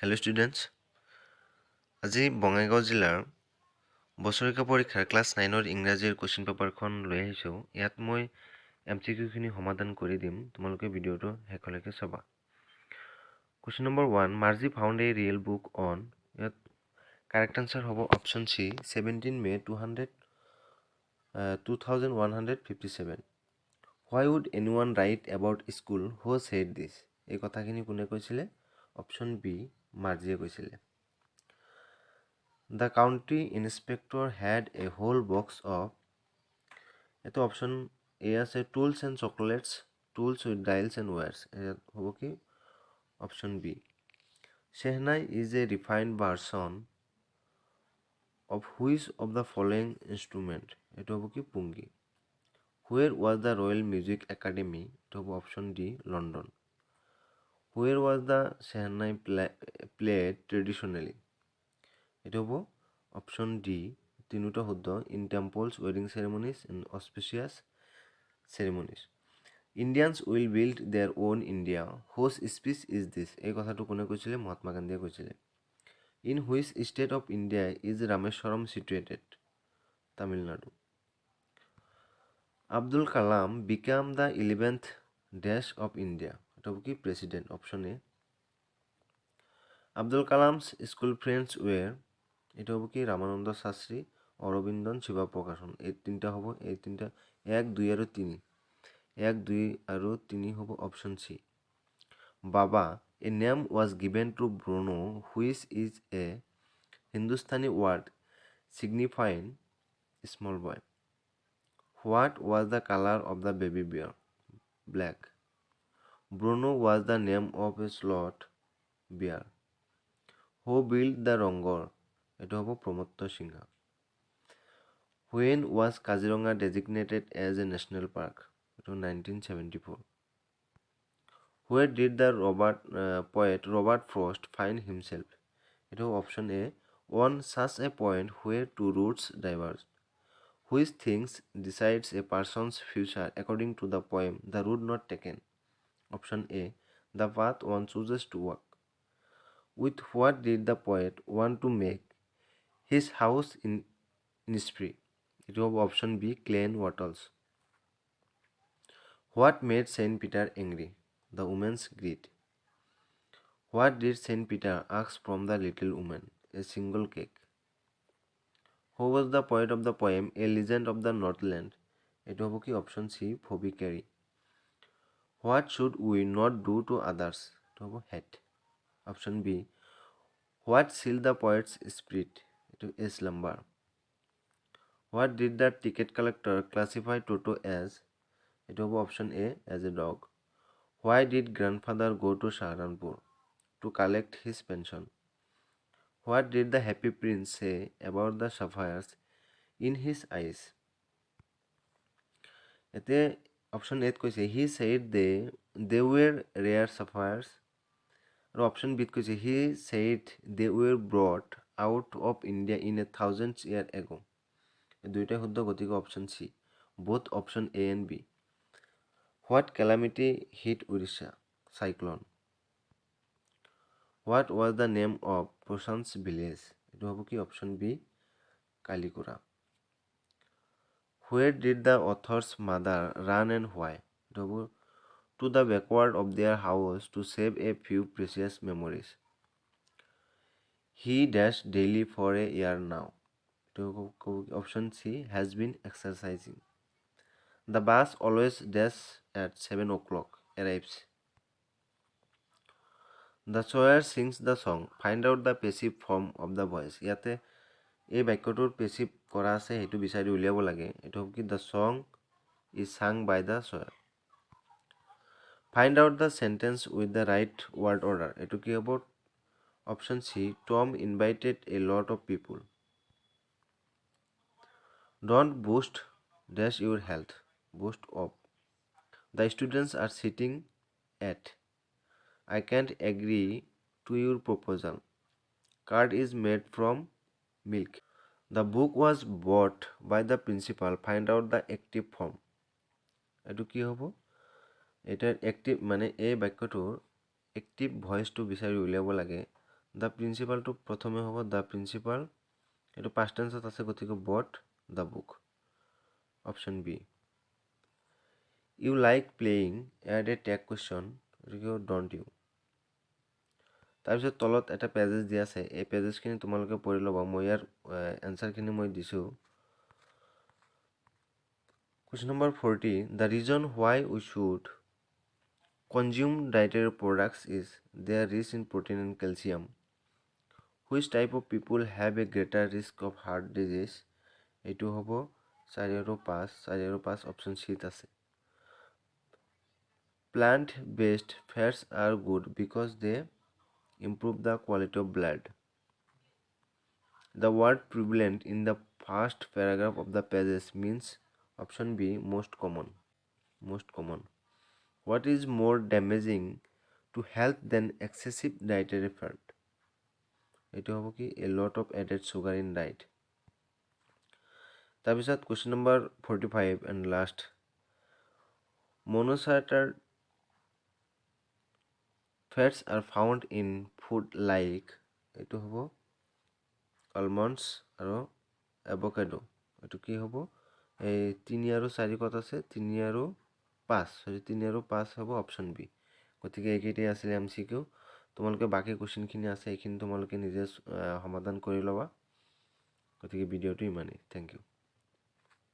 Hello students, আজি বঙাইগাঁও জিলাৰ বছৰেকীয়া পৰীক্ষাৰ ক্লাছ 9ৰ ইংৰাজীৰ কুৱেশ্যন পেপাৰখন লৈ আহিছোঁ। ইয়াত মই MCQ খিনি সমাধান কৰি দিম। তোমালোকে ভিডিঅ'টো শেষলৈকে চাবা। Question number 1, Marzi found A real book on. ইয়াত কাৰেক্ট আনসাৰ হ'ব option C, 17 May 2157. Why would anyone write about school? Who said this? এই কথাখিনি কোনে কৈছিলে? অপশ্যন বি, মাৰ্জিয়ে কৈছিলে। The county inspector had a whole box of, এইটো option A আছে, tools and chocolates, tools with dials and wires. হ'ব কি? Option B. Shehnai is a refined version of which of the following instrument? এইটো হ'ব কি? পুংগি। Where was the Royal Music Academy? এইটো হ'ব option D, London. Where was the Shehnai played traditionally? এইটো হ'ব option D, তিনিটা শুদ্ধ, ইন টেম্পলছ, ৱেডিং ceremonies and auspicious ceremonies. Indians will build their on India, whose speech is this? এই কথাটো কোনে কৈছিলে? মহাত্মা গান্ধীয়ে কৈছিলে। In which state of India is Rameswaram situated? Tamil Nadu. Abdul Kalam become the 11th ডেছ অফ ইণ্ডিয়া? এইটো হ'ব কি? President, option A. Abdul Kalam's school friends were? এইটো হ'ব কি? ৰামানন্দ শাস্ত্ৰী, অৰবিন্দন, শিৱা প্ৰকাশন। এই তিনিটা হ'ব, এই তিনিটা 1, 2 আৰু 3। 1, 2 আৰু 3 হ'ব option C. Baba, a name was given to Bruno which is a Hindustani word signifying small boy. What was the colour of the baby bear? Black. Bruno was the name of a sloth bear. Who build the Rang Ghar? এইটো হ'ব প্ৰমত্ত Sinha. When was Kaziranga designated as a national park? এইটো 1974. Where did the poet Robert Frost find himself? এইটো option A, on such a point where two routes diverge. Which things decides a person's future according to the poem The Route Not Taken? Option A, the path one chooses to walk. With what did the poet want to make his house in Spree? It was option B, clay and wattles. What made Saint Peter angry? The woman's greed. What did Saint Peter ask from the little woman? A single cake. Who was the poet of the poem A Legend of the Northland? It was option C, Phoebe Carey. What should we not do to others? It was hate. Option B. What sealed the poet's spirit? It was a slumber. What did the ticket collector classify Toto as? It was option A, as a dog. Why did grandfather go to Saharanpur? To collect his pension. What did the happy prince say about the sapphires in his eyes? এতে option এত কৈছে he said they were rare sapphires, আৰু option বিত কৈছে he said they were brought out of India in 1000 years ago. দুইটা শুদ্ধ, গতিকে option C, both option A and B. What calamity hit Odisha? Cyclone. What was the name of Prashant's village? এইটো হ'ব কি? Option B, Kalikura. Where did the author's mother run and why? এইটো হ'ব to the backward of their house to save a few precious memories. He dashed daily for a year now. এইটো option C, has been exercising. The bus always dash at 7 o'clock arrives. The choir sings the song. Find out the passive form of the voice. ইয়াতে এই বাক্যটোৰ passive কৰা আছে, সেইটো বিচাৰি উলিয়াব লাগে। এইটো হ'ব কি? The song is sung by the choir. Find out the sentence with the right word order. এইটো কি হ'ব? Option C, Tom invited a lot of people. Don't boost dash your health. Boost up. The students are sitting at. I can't agree to your proposal. Card is made from milk. The book was bought by the principal. Find out the active form. এইটো কি হ'ব? এটাৰ active মানে এই বাক্যটোৰ active ভইচটো বিচাৰি উলিয়াব লাগে। দ্য প্ৰিন্সিপালটো প্ৰথমে হ'ব দ্য প্ৰিন্সিপাল, এইটো পাষ্ট টেন্সত আছে, গতিকে but the book, option B. You like playing, add a tag question, গতিকে ডণ্ট ইউ। তাৰপিছত তলত এটা পেজেছ দিয়া আছে, এই পেজেছখিনি তোমালোকে পঢ়ি ল'বা, মই ইয়াৰ এনচাৰখিনি মই দিছোঁ। Question number 40, the reason why we should consume dietary products is they are rich in protein and calcium. Which type of people have a greater risk of heart disease? এইটো হ'ব 4 আৰু 5 অপশ্যন চিত আছে। Plant based fats are good because they improve the quality of blood. The word prevalent in the first paragraph of the pages means option B, most common. What is more damaging to health than excessive dietary fat? এইটো হ'ব কি a lot of added sugar in diet. তাৰপিছত question number 45 and last, monosaturated fats are found in food like, এইটো হ'ব almonds আৰু avocado. এইটো কি হ'ব, এই 3 আৰু 4 ক'ত আছে, 3 আৰু 5 হ'ব অপশ্যন বি। গতিকে এইকেইটাই আছিলে MCQ। তোমালোকে বাকী কুৱেশ্যনখিনি আছে, এইখিনি তোমালোকে নিজে সমাধান কৰি ল'বা। গতিকে ভিডিঅ'টো ইমানেই। Thank U.